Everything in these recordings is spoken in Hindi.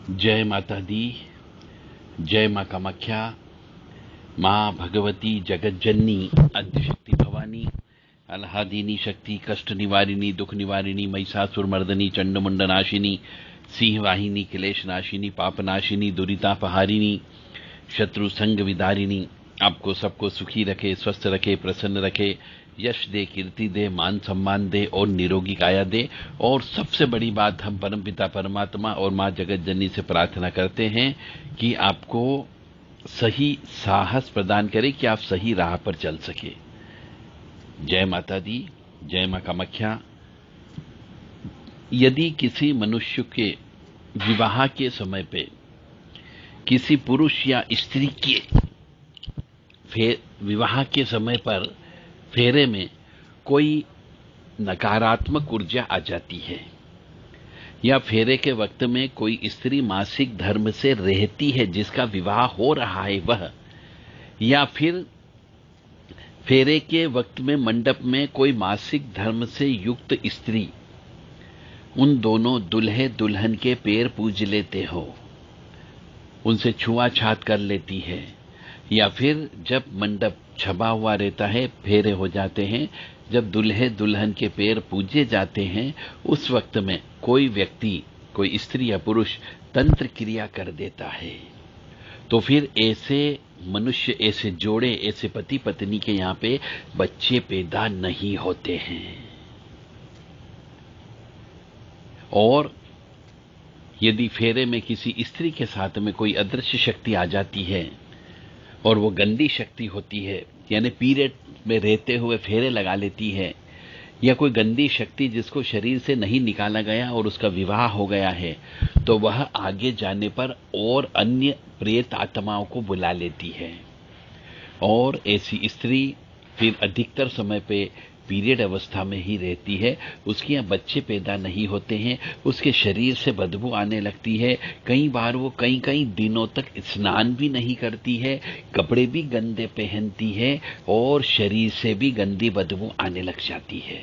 जय माता दी, जय माँ कामाख्या, माँ भगवती जगज्जननी आद्यशक्ति भवानी, अल्हादीनी शक्ति, कष्ट निवारिणी, दुख निवारिणी, महिषासुर मर्दनी, चंडमुंड नाशिनी, सिंह वाहिनी, क्लेश नाशिनी, पाप नाशिनी, दुरितापहारिणी, शत्रु संग विदारिणी, आपको सबको सुखी रखे, स्वस्थ रखे, प्रसन्न रखे, यश दे, कीर्ति दे, मान सम्मान दे और निरोगी काया दे। और सबसे बड़ी बात, हम परमपिता परमात्मा और माँ जगज्जननी से प्रार्थना करते हैं कि आपको सही साहस प्रदान करे कि आप सही राह पर चल सके। जय माता दी, जय माँ कामाख्या। यदि किसी मनुष्य के विवाह के समय पे किसी पुरुष या स्त्री के विवाह के समय पर फेरे में कोई नकारात्मक ऊर्जा आ जाती है, या फेरे के वक्त में कोई स्त्री मासिक धर्म से रहती है जिसका विवाह हो रहा है वह, या फिर फेरे के वक्त में मंडप में कोई मासिक धर्म से युक्त स्त्री उन दोनों दुल्हे दुल्हन के पैर पूज लेते हो, उनसे छुआछात कर लेती है, या फिर जब मंडप छपा हुआ रहता है, फेरे हो जाते हैं, जब दुल्हे दुल्हन के पैर पूजे जाते हैं, उस वक्त में कोई व्यक्ति, कोई स्त्री या पुरुष तंत्र क्रिया कर देता है, तो फिर ऐसे मनुष्य, ऐसे जोड़े, ऐसे पति पत्नी के यहाँ पे बच्चे पैदा नहीं होते हैं। और यदि फेरे में किसी स्त्री के साथ में कोई अदृश्य शक्ति आ जाती है और वो गंदी शक्ति होती है, यानी पीरियड में रहते हुए फेरे लगा लेती है, या कोई गंदी शक्ति जिसको शरीर से नहीं निकाला गया और उसका विवाह हो गया है, तो वह आगे जाने पर और अन्य प्रेत आत्माओं को बुला लेती है। और ऐसी स्त्री फिर अधिकतर समय पे पीरियड अवस्था में ही रहती है, उसके यहाँ बच्चे पैदा नहीं होते हैं, उसके शरीर से बदबू आने लगती है, कई बार वो कई कई दिनों तक स्नान भी नहीं करती है, कपड़े भी गंदे पहनती है और शरीर से भी गंदी बदबू आने लग जाती है।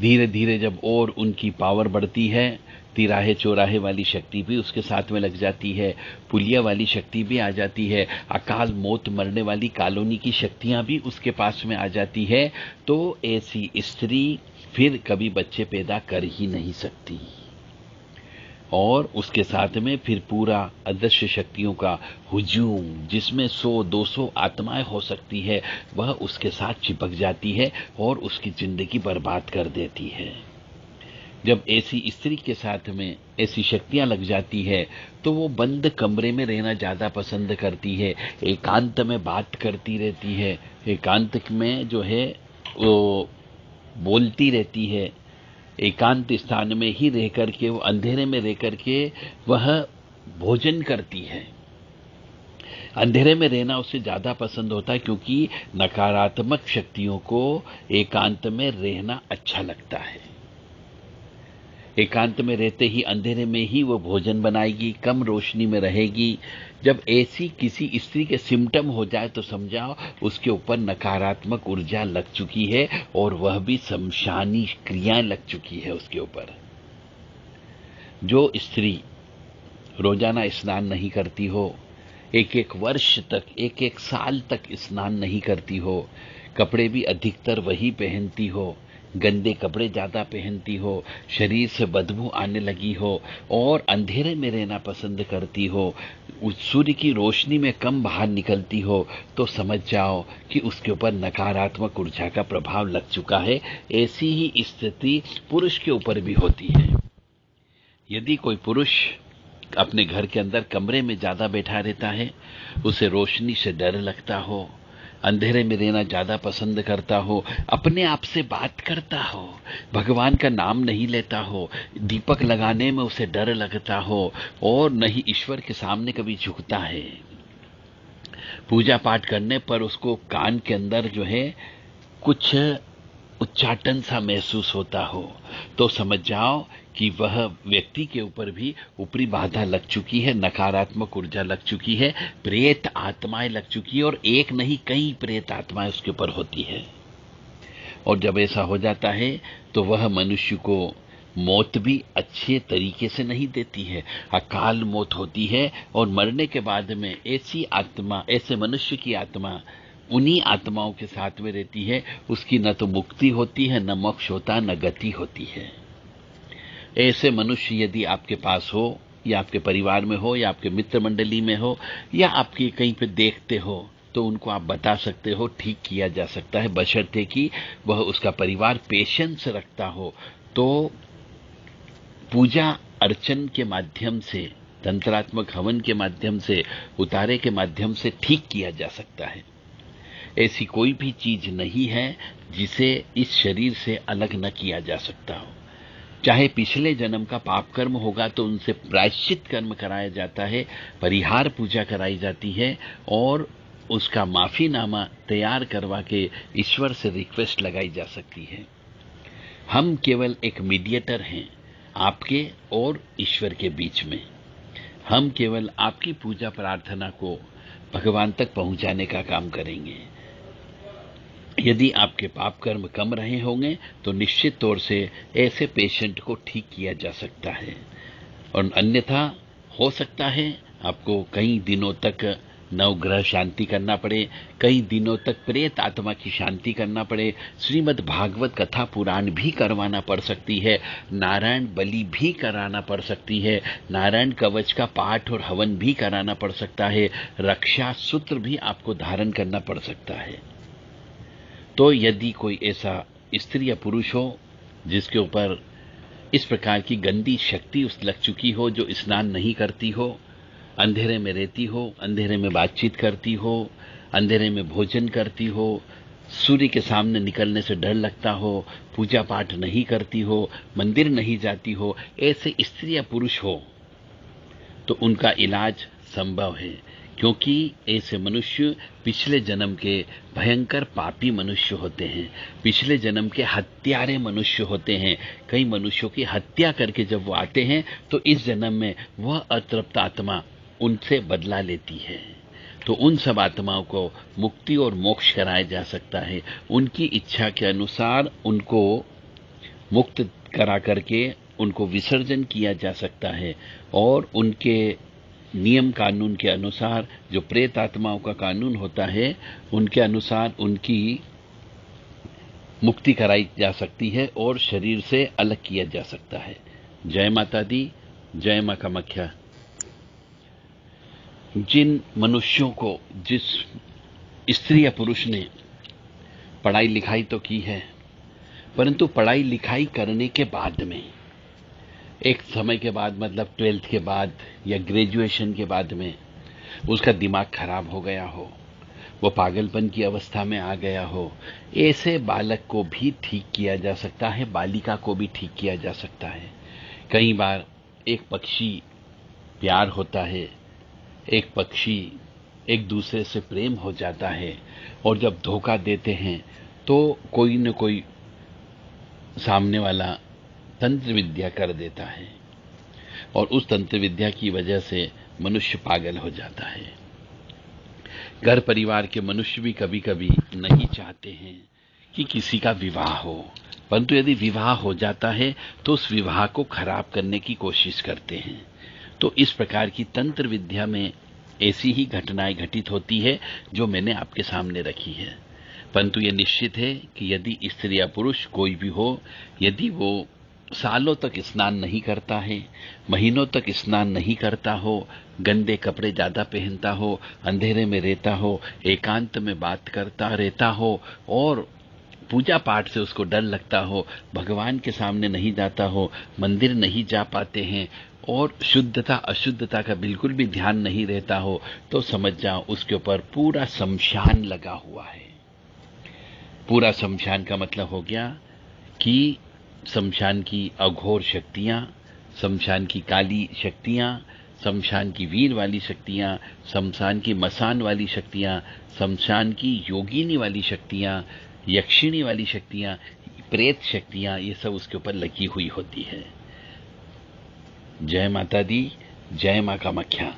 धीरे धीरे जब और उनकी पावर बढ़ती है, तिराहे चौराहे वाली शक्ति भी उसके साथ में लग जाती है, पुलिया वाली शक्ति भी आ जाती है, अकाल मौत मरने वाली कॉलोनी की शक्तियां भी उसके पास में आ जाती है, तो ऐसी स्त्री फिर कभी बच्चे पैदा कर ही नहीं सकती। और उसके साथ में फिर पूरा अदृश्य शक्तियों का हुजूम, जिसमें 100-200 आत्माएं हो सकती है, वह उसके साथ चिपक जाती है और उसकी जिंदगी बर्बाद कर देती है। जब ऐसी स्त्री के साथ में ऐसी शक्तियां लग जाती है, तो वो बंद कमरे में रहना ज्यादा पसंद करती है, एकांत में बात करती रहती है, एकांत में जो है वो बोलती रहती है, एकांत स्थान में ही रह करके, वो अंधेरे में रह करके वह भोजन करती है। अंधेरे में रहना उसे ज्यादा पसंद होता है, क्योंकि नकारात्मक शक्तियों को एकांत में रहना अच्छा लगता है। एकांत में रहते ही अंधेरे में ही वो भोजन बनाएगी, कम रोशनी में रहेगी। जब ऐसी किसी स्त्री के सिम्टम हो जाए तो समझाओ उसके ऊपर नकारात्मक ऊर्जा लग चुकी है, और वह भी शमशानी क्रियाएं लग चुकी है उसके ऊपर। जो स्त्री रोजाना स्नान नहीं करती हो, एक एक वर्ष तक, एक एक साल तक स्नान नहीं करती हो, कपड़े भी अधिकतर वही पहनती हो, गंदे कपड़े ज्यादा पहनती हो, शरीर से बदबू आने लगी हो और अंधेरे में रहना पसंद करती हो, सूर्य की रोशनी में कम बाहर निकलती हो, तो समझ जाओ कि उसके ऊपर नकारात्मक ऊर्जा का प्रभाव लग चुका है। ऐसी ही स्थिति पुरुष के ऊपर भी होती है। यदि कोई पुरुष अपने घर के अंदर कमरे में ज्यादा बैठा रहता है, उसे रोशनी से डर लगता हो, अंधेरे में रहना ज्यादा पसंद करता हो, अपने आप से बात करता हो, भगवान का नाम नहीं लेता हो, दीपक लगाने में उसे डर लगता हो, और नहीं ईश्वर के सामने कभी झुकता है, पूजा पाठ करने पर उसको कान के अंदर जो है कुछ उच्चाटन सा महसूस होता हो, तो समझ जाओ कि वह व्यक्ति के ऊपर भी ऊपरी बाधा लग चुकी है, नकारात्मक ऊर्जा लग चुकी है, प्रेत आत्माएं लग चुकी है, और एक नहीं कई प्रेत आत्माएं उसके ऊपर होती है। और जब ऐसा हो जाता है तो वह मनुष्य को मौत भी अच्छे तरीके से नहीं देती है, अकाल मौत होती है। और मरने के बाद में ऐसी आत्मा, ऐसे मनुष्य की आत्मा उन्हीं आत्माओं के साथ में रहती है, उसकी न तो मुक्ति होती है, न मोक्ष होता, न गति होती है। ऐसे मनुष्य यदि आपके पास हो, या आपके परिवार में हो, या आपके मित्र मंडली में हो, या आपकी कहीं पे देखते हो, तो उनको आप बता सकते हो, ठीक किया जा सकता है, बशर्ते कि वह उसका परिवार पेशेंस रखता हो। तो पूजा अर्चन के माध्यम से, तंत्रात्मक हवन के माध्यम से, उतारे के माध्यम से ठीक किया जा सकता है। ऐसी कोई भी चीज नहीं है जिसे इस शरीर से अलग न किया जा सकता हो। चाहे पिछले जन्म का पाप कर्म होगा तो उनसे प्रायश्चित कर्म कराया जाता है, परिहार पूजा कराई जाती है, और उसका माफीनामा तैयार करवा के ईश्वर से रिक्वेस्ट लगाई जा सकती है। हम केवल एक मीडिएटर हैं आपके और ईश्वर के बीच में। हम केवल आपकी पूजा प्रार्थना को भगवान तक पहुंचाने का काम करेंगे। यदि आपके पाप कर्म कम रहे होंगे तो निश्चित तौर से ऐसे पेशेंट को ठीक किया जा सकता है, और अन्यथा हो सकता है आपको कई दिनों तक नवग्रह शांति करना पड़े, कई दिनों तक प्रेत आत्मा की शांति करना पड़े, श्रीमद् भागवत कथा पुराण भी करवाना पड़ सकती है, नारायण बलि भी कराना पड़ सकती है, नारायण कवच का पाठ और हवन भी कराना पड़ सकता है, रक्षा सूत्र भी आपको धारण करना पड़ सकता है। तो यदि कोई ऐसा स्त्री या पुरुष हो जिसके ऊपर इस प्रकार की गंदी शक्ति उस लग चुकी हो, जो स्नान नहीं करती हो, अंधेरे में रहती हो, अंधेरे में बातचीत करती हो, अंधेरे में भोजन करती हो, सूर्य के सामने निकलने से डर लगता हो, पूजा पाठ नहीं करती हो, मंदिर नहीं जाती हो, ऐसे स्त्री या पुरुष हो तो उनका इलाज संभव है, क्योंकि ऐसे मनुष्य पिछले जन्म के भयंकर पापी मनुष्य होते हैं, पिछले जन्म के हत्यारे मनुष्य होते हैं। कई मनुष्यों की हत्या करके जब वो आते हैं तो इस जन्म में वह अतृप्त आत्मा उनसे बदला लेती है। तो उन सब आत्माओं को मुक्ति और मोक्ष कराया जा सकता है। उनकी इच्छा के अनुसार उनको मुक्त करा करके उनको विसर्जन किया जा सकता है, और उनके नियम कानून के अनुसार, जो प्रेत आत्माओं का कानून होता है, उनके अनुसार उनकी मुक्ति कराई जा सकती है और शरीर से अलग किया जा सकता है। जय माता दी, जय मां कामाख्या। जिन मनुष्यों को, जिस स्त्री या पुरुष ने पढ़ाई लिखाई तो की है, परंतु पढ़ाई लिखाई करने के बाद में एक समय के बाद, मतलब 12th के बाद या ग्रेजुएशन के बाद में उसका दिमाग खराब हो गया हो, वो पागलपन की अवस्था में आ गया हो, ऐसे बालक को भी ठीक किया जा सकता है, बालिका को भी ठीक किया जा सकता है। कई बार एक पक्षी प्यार होता है, एक पक्षी एक दूसरे से प्रेम हो जाता है, और जब धोखा देते हैं तो कोई न कोई सामने वाला तंत्र विद्या कर देता है, और उस तंत्र विद्या की वजह से मनुष्य पागल हो जाता है। घर परिवार के मनुष्य भी कभी कभी नहीं चाहते हैं कि किसी का विवाह हो, परंतु यदि विवाह हो जाता है तो उस विवाह को खराब करने की कोशिश करते हैं। तो इस प्रकार की तंत्र विद्या में ऐसी ही घटनाएं घटित होती है जो मैंने आपके सामने रखी है। परंतु यह निश्चित है कि यदि स्त्री या पुरुष कोई भी हो, यदि वो सालों तक स्नान नहीं करता है, महीनों तक स्नान नहीं करता हो, गंदे कपड़े ज्यादा पहनता हो, अंधेरे में रहता हो, एकांत में बात करता रहता हो, और पूजा पाठ से उसको डर लगता हो, भगवान के सामने नहीं जाता हो, मंदिर नहीं जा पाते हैं, और शुद्धता अशुद्धता का बिल्कुल भी ध्यान नहीं रहता हो, तो समझ जाओ उसके ऊपर पूरा शमशान लगा हुआ है। पूरा शमशान का मतलब हो गया कि शमशान की अघोर शक्तियां, शमशान की काली शक्तियां, शमशान की वीर वाली शक्तियां, शमशान की मसान वाली शक्तियां, शमशान की योगिनी वाली शक्तियां, यक्षिणी वाली शक्तियां, प्रेत शक्तियां, ये सब उसके ऊपर लगी हुई होती है। जय माता दी, जय मां कामाख्या।